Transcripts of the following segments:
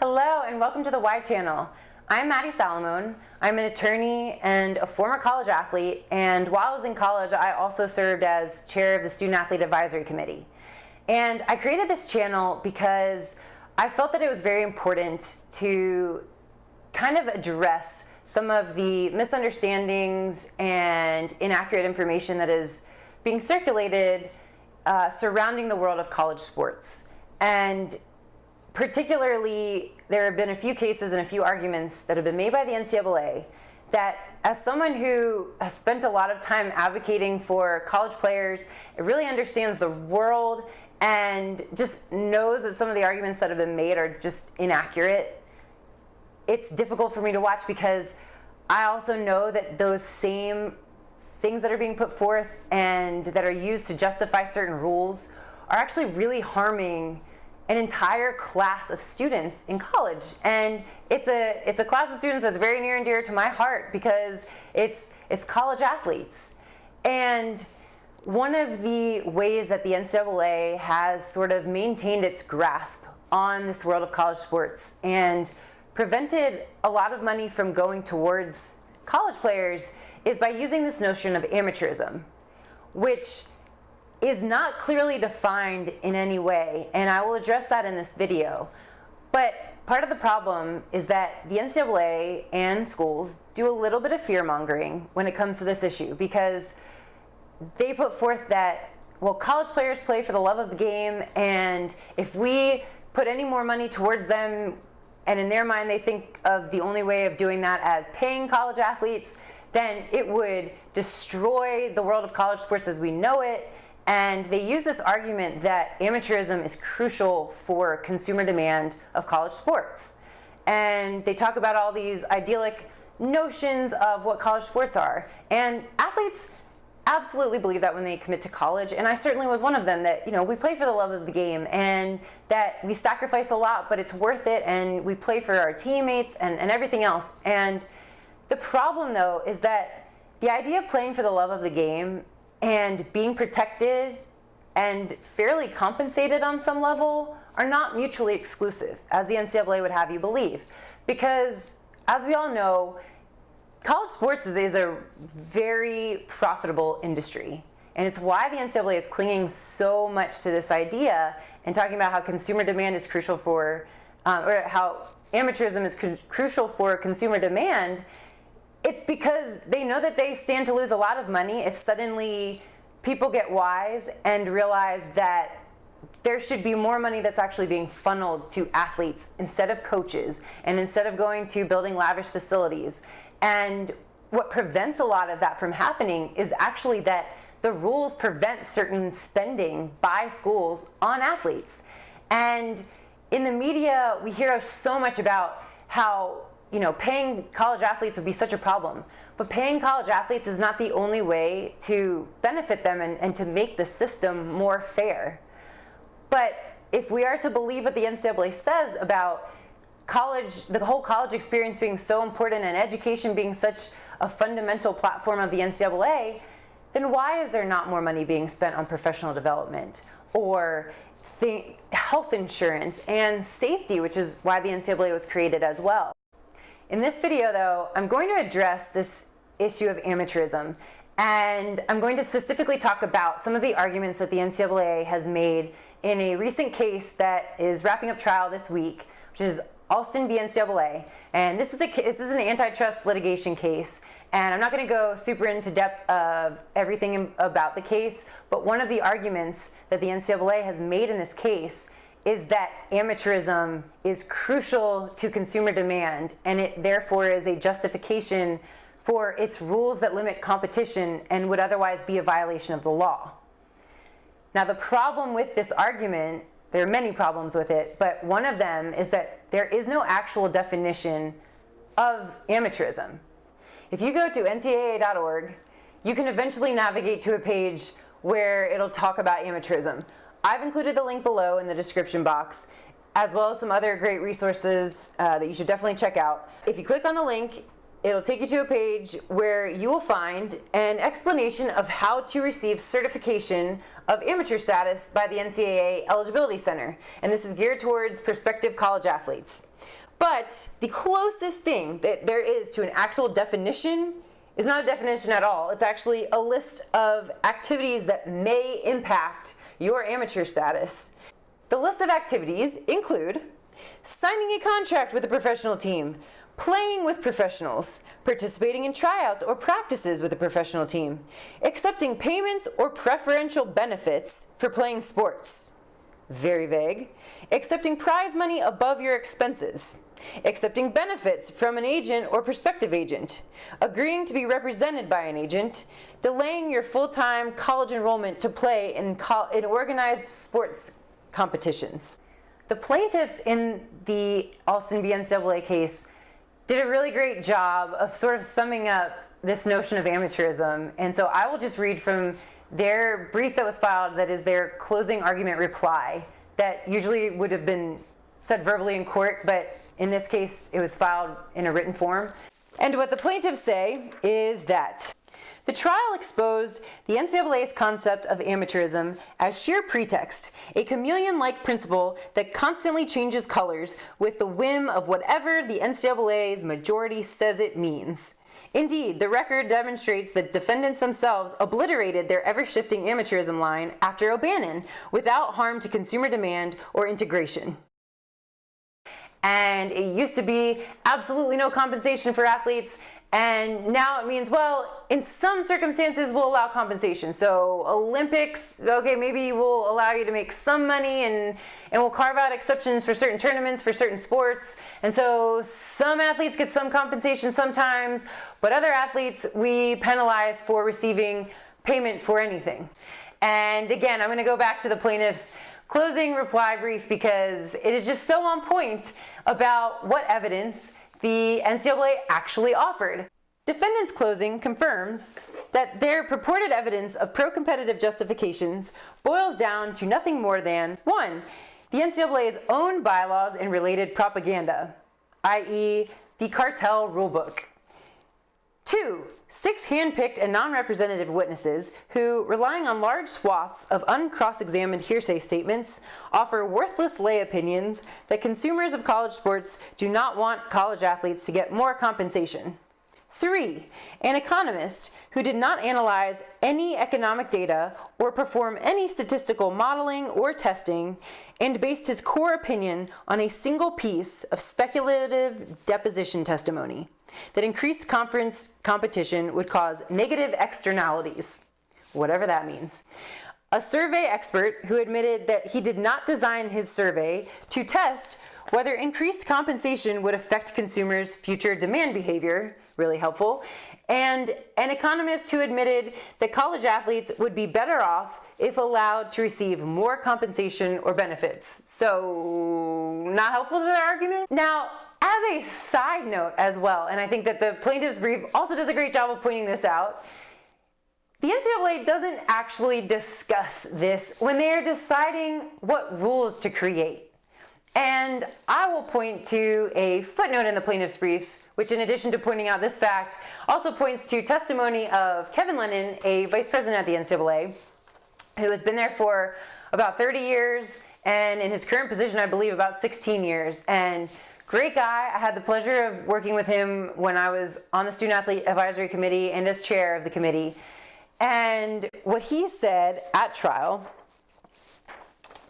Hello and welcome to the Y Channel. I'm Maddie Salamone. I'm an attorney and a former college athlete, and while I was in college I also served as chair of the Student Athlete Advisory Committee. And I created this channel because I felt that it was very important to kind of address some of the misunderstandings and inaccurate information that is being circulated surrounding the world of college sports. And particularly, there have been a few cases and a few arguments that have been made by the NCAA that, as someone who has spent a lot of time advocating for college players, it really understands the world and just knows that some of the arguments that have been made are just inaccurate. It's difficult for me to watch because I also know that those same things that are being put forth and that are used to justify certain rules are actually really harming an entire class of students in college. And it's a class of students that's very near and dear to my heart because it's college athletes. And one of the ways that the NCAA has sort of maintained its grasp on this world of college sports and prevented a lot of money from going towards college players is by using this notion of amateurism, which is not clearly defined in any way, and I will address that in this video. But part of the problem is that the NCAA and schools do a little bit of fear-mongering when it comes to this issue, because they put forth that, well, college players play for the love of the game, and if we put any more money towards them, and in their mind they think of the only way of doing that as paying college athletes, then it would destroy the world of college sports as we know it. And they use this argument that amateurism is crucial for consumer demand of college sports. And they talk about all these idyllic notions of what college sports are. And athletes absolutely believe that when they commit to college, and I certainly was one of them, that, you know, we play for the love of the game and that we sacrifice a lot, but it's worth it, and we play for our teammates and everything else. And the problem, though, is that the idea of playing for the love of the game and being protected and fairly compensated on some level are not mutually exclusive, as the NCAA would have you believe. Because, as we all know, college sports is a very profitable industry. And it's why the NCAA is clinging so much to this idea and talking about how consumer demand is crucial for, or how amateurism is crucial for consumer demand. It's because they know that they stand to lose a lot of money if suddenly people get wise and realize that there should be more money that's actually being funneled to athletes instead of coaches and instead of going to building lavish facilities. And what prevents a lot of that from happening is actually that the rules prevent certain spending by schools on athletes. And in the media, we hear so much about how, you know, paying college athletes would be such a problem. But paying college athletes is not the only way to benefit them and to make the system more fair. But if we are to believe what the NCAA says about college, the whole college experience being so important and education being such a fundamental platform of the NCAA, then why is there not more money being spent on professional development or health insurance and safety, which is why the NCAA was created as well? In this video, though, I'm going to address this issue of amateurism, and I'm going to specifically talk about some of the arguments that the NCAA has made in a recent case that is wrapping up trial this week, which is Alston v. NCAA. And this is an antitrust litigation case, and I'm not going to go super into depth of everything about the case, but one of the arguments that the NCAA has made in this case is that amateurism is crucial to consumer demand, and it therefore is a justification for its rules that limit competition and would otherwise be a violation of the law. Now, the problem with this argument, there are many problems with it, but one of them is that there is no actual definition of amateurism. If you go to ncaa.org, you can eventually navigate to a page where it'll talk about amateurism. I've included the link below in the description box, as well as some other great resources that you should definitely check out. If you click on the link, It'll take you to a page where you will find an explanation of how to receive certification of amateur status by the NCAA Eligibility Center. And this is geared towards prospective college athletes. But the closest thing that there is to an actual definition is not a definition at all. It's actually a list of activities that may impact your amateur status. The list of activities include signing a contract with a professional team, playing with professionals, participating in tryouts or practices with a professional team, accepting payments or preferential benefits for playing sports. Very vague. Accepting prize money above your expenses, accepting benefits from an agent or prospective agent, agreeing to be represented by an agent, delaying your full-time college enrollment to play in organized sports competitions. The plaintiffs in the Alston v. NCAA case did a really great job of sort of summing up this notion of amateurism. And so I will just read from their brief that was filed, that is their closing argument reply, that usually would have been said verbally in court, but in this case it was filed in a written form. And what the plaintiffs say is that the trial exposed the NCAA's concept of amateurism as sheer pretext, a chameleon-like principle that constantly changes colors with the whim of whatever the NCAA's majority says it means. Indeed, the record demonstrates that defendants themselves obliterated their ever-shifting amateurism line after O'Bannon without harm to consumer demand or integration. And it used to be absolutely no compensation for athletes, and now it means, well, in some circumstances we'll allow compensation. So Olympics, okay, maybe we'll allow you to make some money, and we'll carve out exceptions for certain tournaments, for certain sports. And so some athletes get some compensation sometimes, but other athletes we penalize for receiving payment for anything. And again, I'm going to go back to the plaintiff's closing reply brief because it is just so on point about what evidence the NCAA actually offered. Defendants' closing confirms that their purported evidence of pro-competitive justifications boils down to nothing more than 1. The NCAA's own bylaws and related propaganda, i.e. the cartel rulebook. 2. 6 hand-picked and non-representative witnesses who, relying on large swaths of uncross-examined hearsay statements, offer worthless lay opinions that consumers of college sports do not want college athletes to get more compensation. 3. An economist who did not analyze any economic data or perform any statistical modeling or testing and based his core opinion on a single piece of speculative deposition testimony that increased conference competition would cause negative externalities, whatever that means. A survey expert who admitted that he did not design his survey to test whether increased compensation would affect consumers' future demand behavior, really helpful, and an economist who admitted that college athletes would be better off if allowed to receive more compensation or benefits. So, not helpful to their argument? Now, as a side note as well, and I think that the plaintiff's brief also does a great job of pointing this out, the NCAA doesn't actually discuss this when they are deciding what rules to create. And I will point to a footnote in the plaintiff's brief, which in addition to pointing out this fact, also points to testimony of Kevin Lennon, a vice president at the NCAA, who has been there for about 30 years, and in his current position, I believe, about 16 years. And great guy. I had the pleasure of working with him when I was on the Student Athlete Advisory Committee and as chair of the committee. And what he said at trial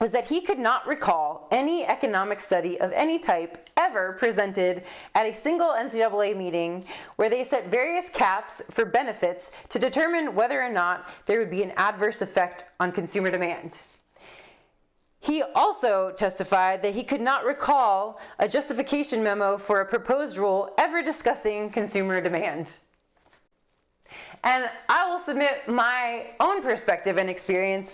was that he could not recall any economic study of any type ever presented at a single NCAA meeting where they set various caps for benefits to determine whether or not there would be an adverse effect on consumer demand. He also testified that he could not recall a justification memo for a proposed rule ever discussing consumer demand. And I will submit my own perspective and experience.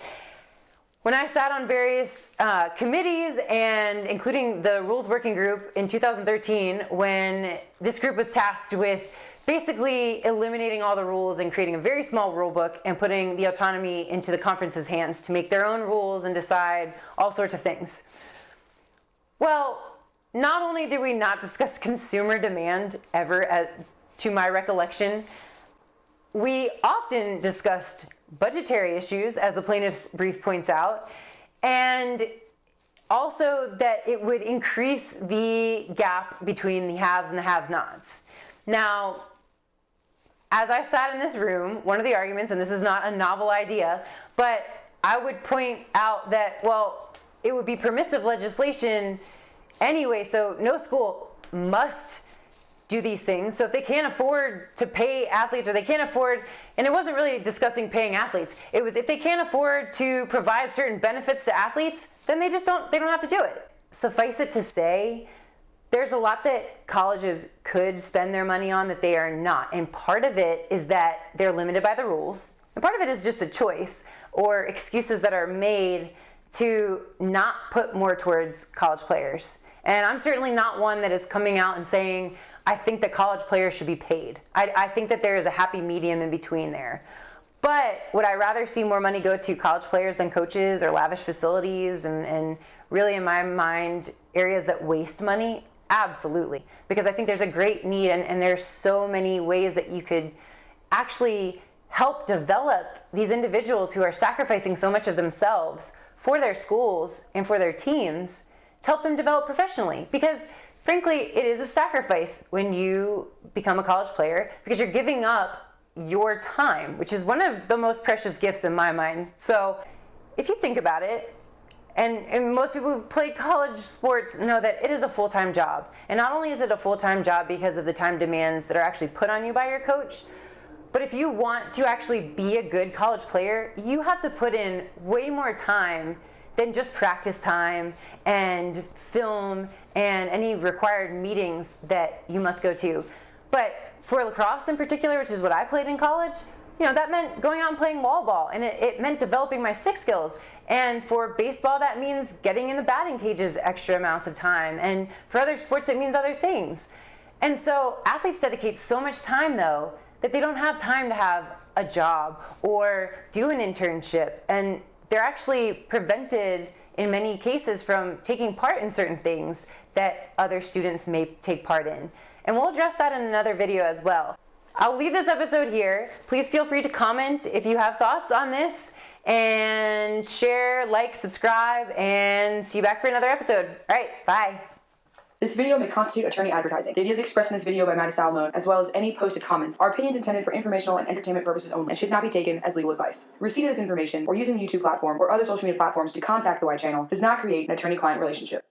When I sat on various committees, and including the Rules Working Group in 2013, when this group was tasked with basically eliminating all the rules and creating a very small rule book and putting the autonomy into the conference's hands to make their own rules and decide all sorts of things. Well, not only did we not discuss consumer demand ever to my recollection, we often discussed budgetary issues, as the plaintiff's brief points out, and also that it would increase the gap between the haves and the have-nots. Now, as I sat in this room, one of the arguments, and this is not a novel idea, but I would point out that, well, it would be permissive legislation anyway, so no school must do these things. So if they can't afford to pay athletes, or they can't afford, and it wasn't really discussing paying athletes, it was if they can't afford to provide certain benefits to athletes, then they don't have to do it. Suffice it to say, there's a lot that colleges could spend their money on that they are not. And part of it is that they're limited by the rules. And part of it is just a choice or excuses that are made to not put more towards college players. And I'm certainly not one that is coming out and saying, I think that college players should be paid. I think that there is a happy medium in between there. But would I rather see more money go to college players than coaches or lavish facilities and really, in my mind, areas that waste money? Absolutely. Because I think there's a great need, and there's so many ways that you could actually help develop these individuals who are sacrificing so much of themselves for their schools and for their teams to help them develop professionally. Because frankly, it is a sacrifice when you become a college player, because you're giving up your time, which is one of the most precious gifts in my mind. So if you think about it, and most people who've played college sports know that it is a full-time job. And not only is it a full-time job because of the time demands that are actually put on you by your coach, but if you want to actually be a good college player, you have to put in way more time than just practice time and film and any required meetings that you must go to. But for lacrosse in particular, which is what I played in college, that meant going out and playing wall ball, and it meant developing my stick skills. And for baseball, that means getting in the batting cages extra amounts of time. And for other sports, it means other things. And so athletes dedicate so much time, though, that they don't have time to have a job or do an internship. And they're actually prevented, in many cases, from taking part in certain things that other students may take part in. And we'll address that in another video as well. I'll leave this episode here. Please feel free to comment if you have thoughts on this, and share, like, subscribe, and see you back for another episode. All right, bye. This video may constitute attorney advertising. The ideas expressed in this video by Maddie Salamone, as well as any posted comments, are opinions intended for informational and entertainment purposes only and should not be taken as legal advice. Receipt of this information, or using the YouTube platform or other social media platforms to contact the White Channel, does not create an attorney-client relationship.